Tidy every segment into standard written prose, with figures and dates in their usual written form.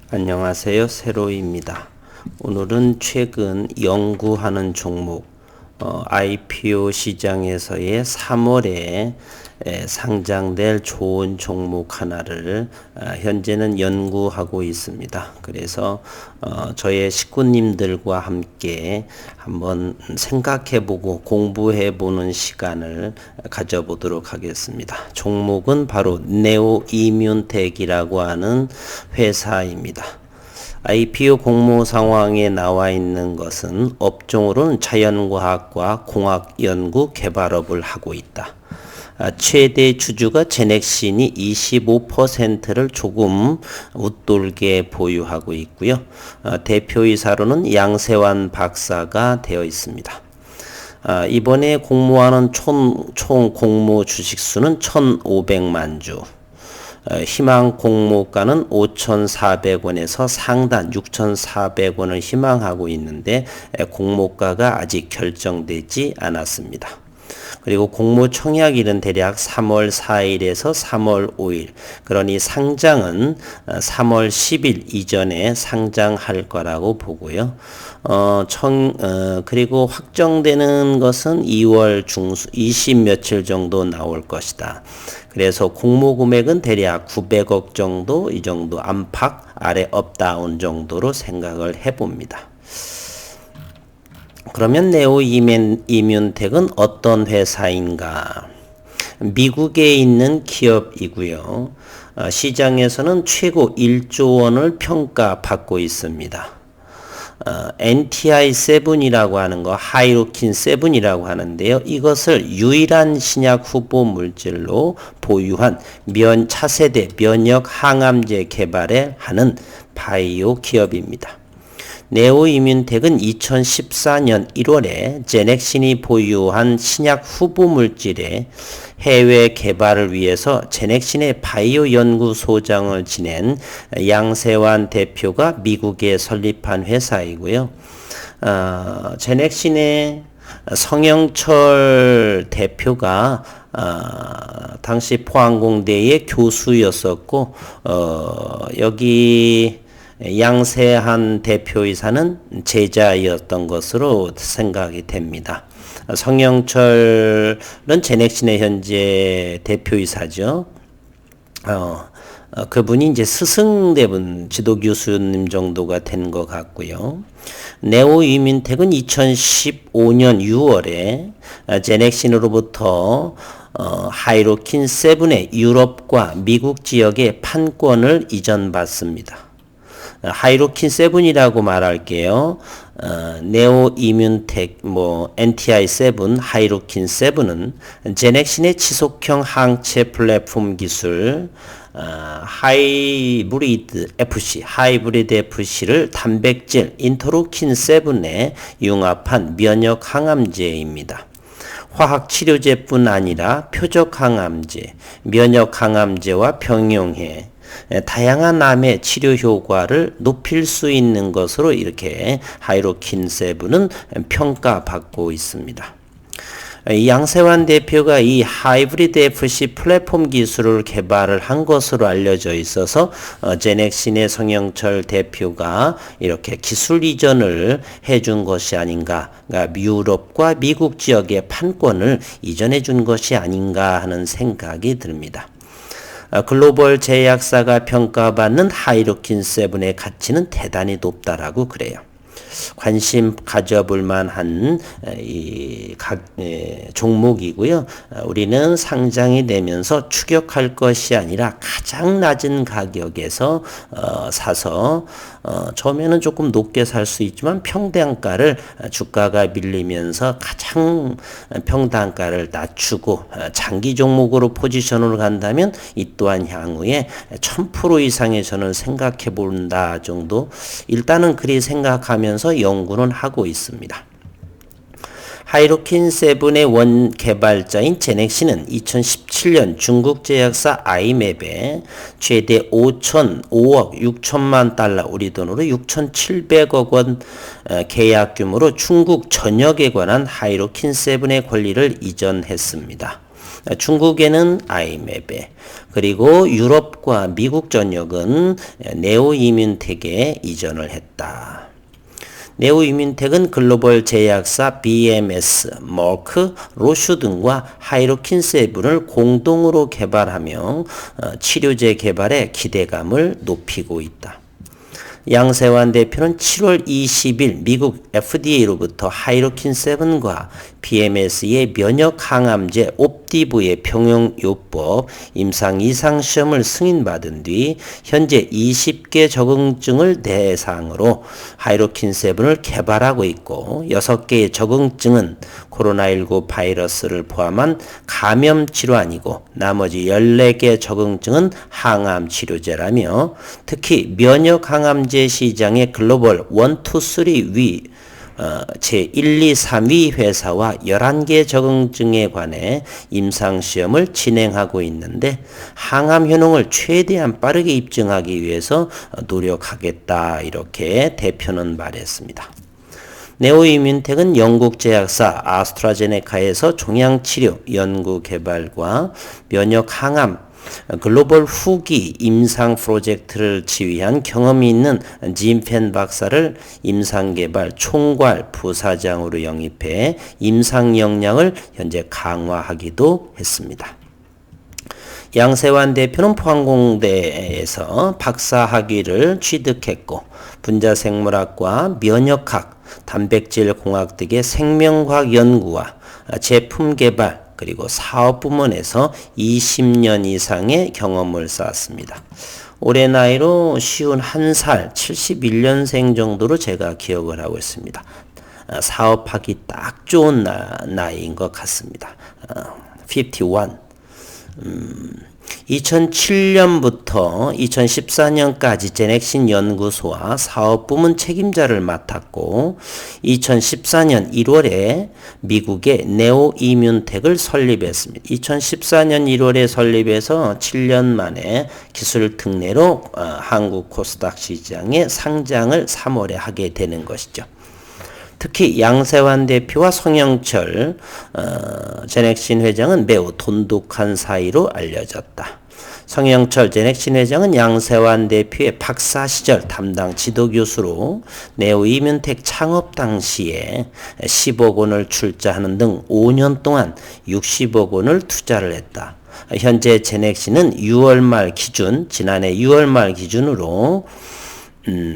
안녕하세요. 세로이입니다. 오늘은 최근 연구하는 종목 IPO 시장에서의 3월에 상장될 좋은 종목 하나를 현재는 연구하고 있습니다. 그래서 저의 식구님들과 함께 한번 생각해보고 공부해보는 시간을 가져보도록 하겠습니다. 종목은 바로 네오이뮨텍이라고 하는 회사입니다. IPO 공모 상황에 나와 있는 것은 업종으로는 자연과학과 공학연구 개발업을 하고 있다. 최대 주주가 제넥신이 25%를 조금 웃돌게 보유하고 있고요. 대표이사로는 양세환 박사가 되어 있습니다. 이번에 공모하는 총 공모 주식수는 1,500만 주. 희망 공모가는 5,400원에서 상단 6,400원을 희망하고 있는데 공모가가 아직 결정되지 않았습니다. 그리고 공모 청약일은 대략 3월 4일에서 3월 5일. 그러니 상장은 3월 10일 이전에 상장할 거라고 보고요. 그리고 확정되는 것은 2월 중순 20 며칠 정도 나올 것이다. 그래서 공모 금액은 대략 900억 정도, 이 정도 안팎 아래 업다운 정도로 생각을 해봅니다. 그러면 네오이뮨텍은 어떤 회사인가? 미국에 있는 기업이고요. 시장에서는 최고 1조 원을 평가받고 있습니다. NTI7이라고 하는 거, 하이로킨7이라고 하는데요. 이것을 유일한 신약 후보 물질로 보유한 차세대 면역 항암제 개발에 하는 바이오 기업입니다. 네오이뮨텍은 2014년 1월에 제넥신이 보유한 신약 후보 물질의 해외 개발을 위해서 제넥신의 바이오 연구소장을 지낸 양세환 대표가 미국에 설립한 회사이고요. 제넥신의 성영철 대표가 당시 포항공대의 교수였었고 여기 양세한 대표이사는 제자였던 것으로 생각이 됩니다. 성영철은 제넥신의 현재 대표이사죠. 그분이 이제 스승대분 지도 교수님 정도가 된 것 같고요. 네오이뮨텍은 2015년 6월에 제넥신으로부터 하이로킨7의 유럽과 미국 지역의 판권을 이전받습니다. 하이로킨7이라고 말할게요. 네오이뮨텍, NTI7, 하이로킨7은 제넥신의 지속형 항체 플랫폼 기술, 하이브리드 FC를 단백질 인터루킨7에 융합한 면역 항암제입니다. 화학 치료제뿐 아니라 표적 항암제, 면역 항암제와 병용해 다양한 암의 치료 효과를 높일 수 있는 것으로 이렇게 하이로킨7은 평가받고 있습니다. 양세환 대표가 이 하이브리드 FC 플랫폼 기술을 개발을 한 것으로 알려져 있어서 제넥신의 성영철 대표가 이렇게 기술 이전을 해준 것이 아닌가, 그러니까 유럽과 미국 지역의 판권을 이전해 준 것이 아닌가 하는 생각이 듭니다. 글로벌 제약사가 평가받는 하이로킨7의 가치는 대단히 높다라고 그래요. 관심 가져볼 만한 종목이고요. 우리는 상장이 되면서 추격할 것이 아니라 가장 낮은 가격에서 사서 처음에는 조금 높게 살 수 있지만 평단가를 주가가 밀리면서 가장 평단가를 낮추고 장기 종목으로 포지션으로 간다면 이 또한 향후에 1000% 이상의 저는 생각해 본다 정도 일단은 그리 생각하면서 연구는 하고 있습니다. 하이로킨7의 원 개발자인 제넥신은 2017년 중국 제약사 아이맵에 최대 5억 6천만 달러 우리 돈으로 6,700억 원 계약 규모로 중국 전역에 관한 하이로킨7의 권리를 이전했습니다. 중국에는 아이메베, 그리고 유럽과 미국 전역은 네오이뮨텍에 이전을 했다. 네오이뮨텍은 글로벌 제약사 BMS, 머크, 로슈 등과 하이로킨 세븐을 공동으로 개발하며 치료제 개발에 기대감을 높이고 있다. 양세환 대표는 7월 20일 미국 FDA로부터 하이로킨 7과 BMS의 면역항암제 옵디브의 병용요법 임상 이상 시험을 승인받은 뒤 현재 20개 적응증을 대상으로 하이로킨 7을 개발하고 있고 6개의 적응증은 코로나19 바이러스를 포함한 감염 질환이고 나머지 14개 적응증은 항암 치료제라며 특히 면역항암제 시장의 글로벌 1, 2, 3 위 제1, 2, 3위 회사와 11개 적응증에 관해 임상시험을 진행하고 있는데 항암 효능을 최대한 빠르게 입증하기 위해서 노력하겠다 이렇게 대표는 말했습니다. 네오이뮨텍은 영국 제약사 아스트라제네카에서 종양치료 연구개발과 면역항암 글로벌 후기 임상 프로젝트를 지휘한 경험이 있는 짐펜 박사를 임상개발 총괄 부사장으로 영입해 임상 역량을 현재 강화하기도 했습니다. 양세환 대표는 포항공대에서 박사학위를 취득했고 분자생물학과 면역학, 단백질공학 등의 생명과학 연구와 제품 개발 그리고 사업 부문에서 20년 이상의 경험을 쌓았습니다. 올해 나이로 51살, 71년생 정도로 제가 기억을 하고 있습니다. 사업하기 딱 좋은 나이인 것 같습니다. 51. 2007년부터 2014년까지 제넥신 연구소와 사업부문 책임자를 맡았고 2014년 1월에 미국의 네오이뮨텍을 설립했습니다. 2014년 1월에 설립해서 7년 만에 기술 특례로 한국 코스닥 시장에 상장을 3월에 하게 되는 것이죠. 특히 양세환 대표와 성영철 제넥신 회장은 매우 돈독한 사이로 알려졌다. 성영철 제넥신 회장은 양세환 대표의 박사 시절 담당 지도교수로 네오이뮨텍 창업 당시에 10억 원을 출자하는 등 5년 동안 60억 원을 투자를 했다. 현재 제넥신은 6월 말 기준, 지난해 6월 말 기준으로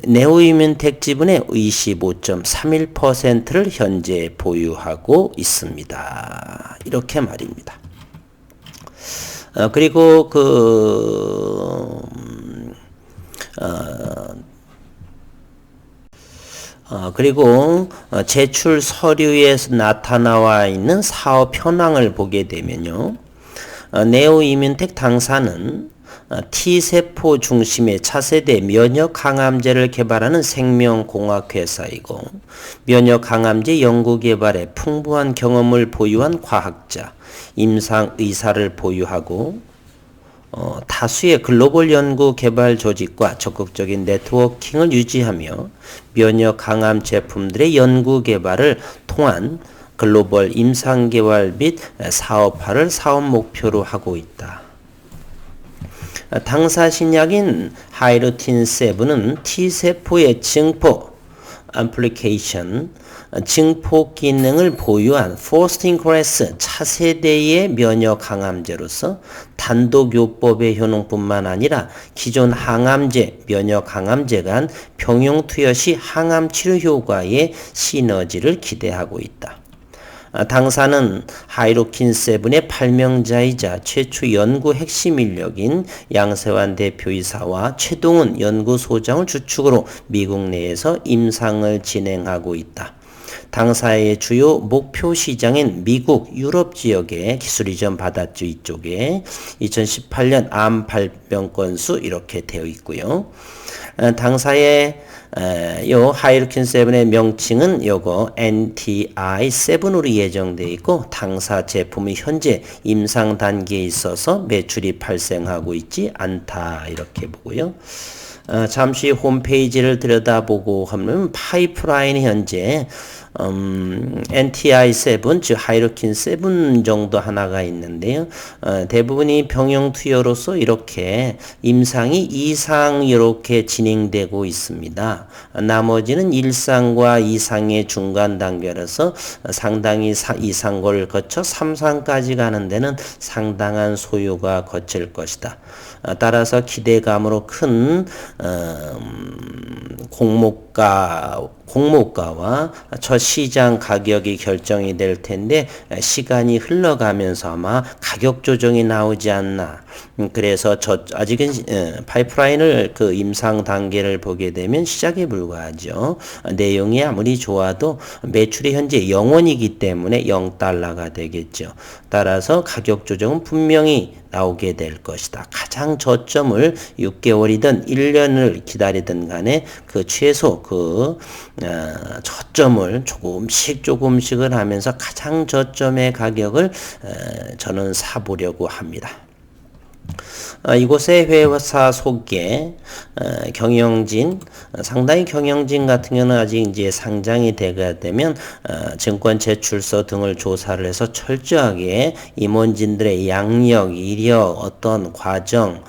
네오이뮨텍 지분의 25.31%를 현재 보유하고 있습니다. 이렇게 말입니다. 그리고 제출 서류에서 나타나와 있는 사업 현황을 보게 되면요. 네오이뮨텍 당사는 T세포 중심의 차세대 면역항암제를 개발하는 생명공학회사이고 면역항암제 연구개발에 풍부한 경험을 보유한 과학자, 임상의사를 보유하고 다수의 글로벌 연구개발 조직과 적극적인 네트워킹을 유지하며 면역항암 제품들의 연구개발을 통한 글로벌 임상개발 및 사업화를 사업 목표로 하고 있다. 당사 신약인 하이로틴 7은 T세포의 증포, amplification, 증포 기능을 보유한 first-in-class 차세대의 면역 항암제로서 단독요법의 효능뿐만 아니라 기존 항암제, 면역 항암제 간 병용 투여 시 항암 치료 효과의 시너지를 기대하고 있다. 당사는 하이로킨 7의 발명자이자 최초 연구 핵심 인력인 양세환 대표이사와 최동훈 연구소장을 주축으로 미국 내에서 임상을 진행하고 있다. 당사의 주요 목표 시장인 미국, 유럽 지역에 기술 이전 받았죠. 이쪽에 2018년 암 발병 건수 이렇게 되어 있고요. 당사의 요 하이로킨 7의 명칭은 요거 NTI7으로 예정되어 있고 당사 제품이 현재 임상 단계에 있어서 매출이 발생하고 있지 않다 이렇게 보고요. 잠시 홈페이지를 들여다보고 하면 파이프라인이 현재 NTI7, 즉 하이루킨 7 정도 하나가 있는데요. 대부분이 병용 투여로서 이렇게 임상이 2상 이렇게 진행되고 있습니다. 나머지는 1상과 2상의 중간 단계라서 상당히 2상을 거쳐 3상까지 가는 데는 상당한 소요가 거칠 것이다. 따라서 기대감으로 큰 공모가와 첫 시장 가격이 결정이 될 텐데 시간이 흘러가면서 아마 가격 조정이 나오지 않나. 그래서 아직은 파이프라인을 그 임상 단계를 보게 되면 시작에 불과하죠. 내용이 아무리 좋아도 매출이 현재 0원이기 때문에 0달러가 되겠죠. 따라서 가격 조정은 분명히 나오게 될 것이다. 가장 저점을 6개월이든 1년을 기다리든 간에 그 최소 저점을 조금씩을 하면서 가장 저점의 가격을 저는 사보려고 합니다. 이곳의 회사 소개, 경영진, 상당히 경영진 같은 경우는 아직 이제 상장이 되게 되면 증권 제출서 등을 조사를 해서 철저하게 임원진들의 양력, 이력, 어떤 과정,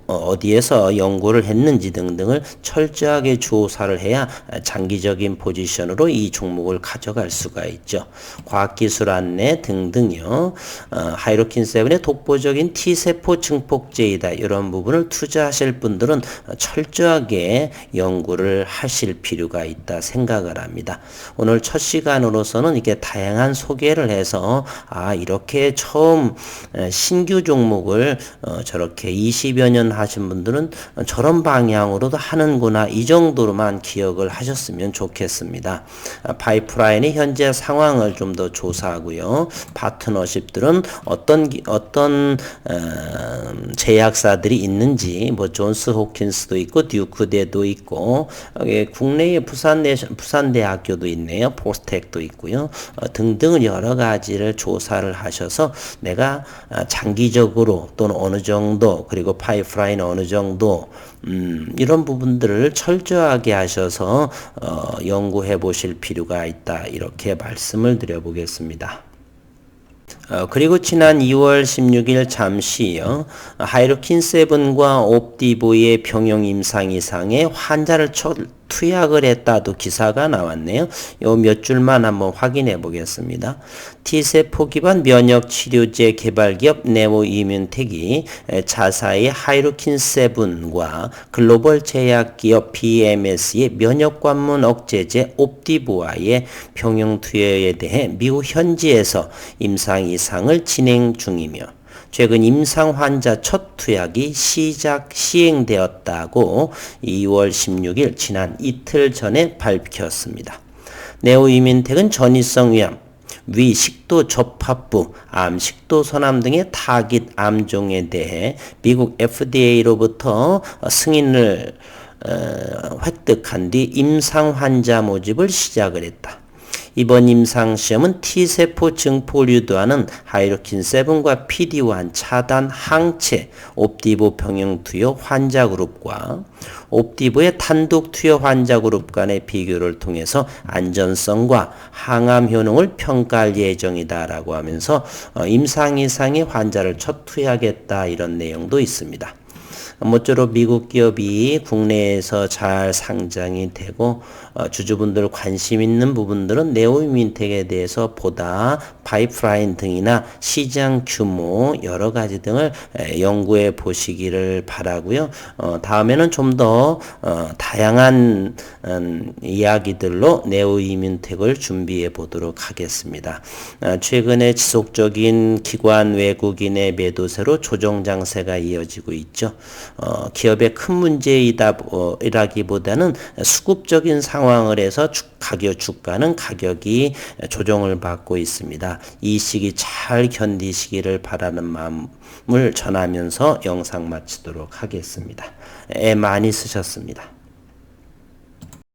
어디에서 연구를 했는지 등등을 철저하게 조사를 해야 장기적인 포지션으로 이 종목을 가져갈 수가 있죠. 과학기술 안내 등등요. 하이루킨 7의 독보적인 T세포 증폭제이다. 이런 부분을 투자하실 분들은 철저하게 연구를 하실 필요가 있다 생각을 합니다. 오늘 첫 시간으로서는 이렇게 다양한 소개를 해서 이렇게 처음 신규 종목을 저렇게 20여 년 하신 분들은 저런 방향으로도 하는구나, 이 정도로만 기억을 하셨으면 좋겠습니다. 파이프라인의 현재 상황을 좀 더 조사하고요. 파트너십들은 어떤 제약사들이 있는지, 존스 홉킨스도 있고 듀크대도 있고 국내에 부산대학교도 있네요. 포스텍도 있고요. 등등 여러 가지를 조사를 하셔서 내가 장기적으로 또는 어느 정도, 그리고 파이프라인 어느 정도 이런 부분들을 철저하게 하셔서 연구해 보실 필요가 있다, 이렇게 말씀을 드려보겠습니다. 그리고 지난 2월 16일 잠시요. 하이루킨 7과 옵디보의 병용 임상 이상의 환자를 투약을 했다도 기사가 나왔네요. 요 몇 줄만 한번 확인해 보겠습니다. T세포 기반 면역 치료제 개발 기업 네오이뮨텍이 자사의 하이루킨 7과 글로벌 제약 기업 BMS의 면역 관문 억제제 옵디보아의 병용 투여에 대해 미국 현지에서 임상 이상을 진행 중이며 최근 임상 환자 첫 투약이 시행되었다고 2월 16일 지난 이틀 전에 밝혔습니다. 네오이뮨텍은 전이성 위암, 위 식도 접합부, 암, 식도 소남 등의 타깃 암종에 대해 미국 FDA로부터 승인을 획득한 뒤 임상 환자 모집을 시작을 했다. 이번 임상시험은 T세포 증폭을 유도하는 하이루킨 7과 PD-1 차단 항체 옵디보 병용 투여 환자 그룹과 옵디보의 단독 투여 환자 그룹 간의 비교를 통해서 안전성과 항암 효능을 평가할 예정이다라고 하면서 임상 이상의 환자를 첫 투여하겠다, 이런 내용도 있습니다. 모쪼록 미국 기업이 국내에서 잘 상장이 되고 주주분들 관심 있는 부분들은 네오이뮨텍에 대해서 보다 파이프라인 등이나 시장 규모 여러 가지 등을 연구해 보시기를 바라고요. 다음에는 좀 더 다양한 이야기들로 네오이뮨텍을 준비해 보도록 하겠습니다. 최근에 지속적인 기관 외국인의 매도세로 조정 장세가 이어지고 있죠. 기업의 큰 문제이라기보다는 수급적인 상황을 해서 주가는 가격이 조정을 받고 있습니다. 이 시기 잘 견디시기를 바라는 마음을 전하면서 영상 마치도록 하겠습니다. 애 많이 쓰셨습니다.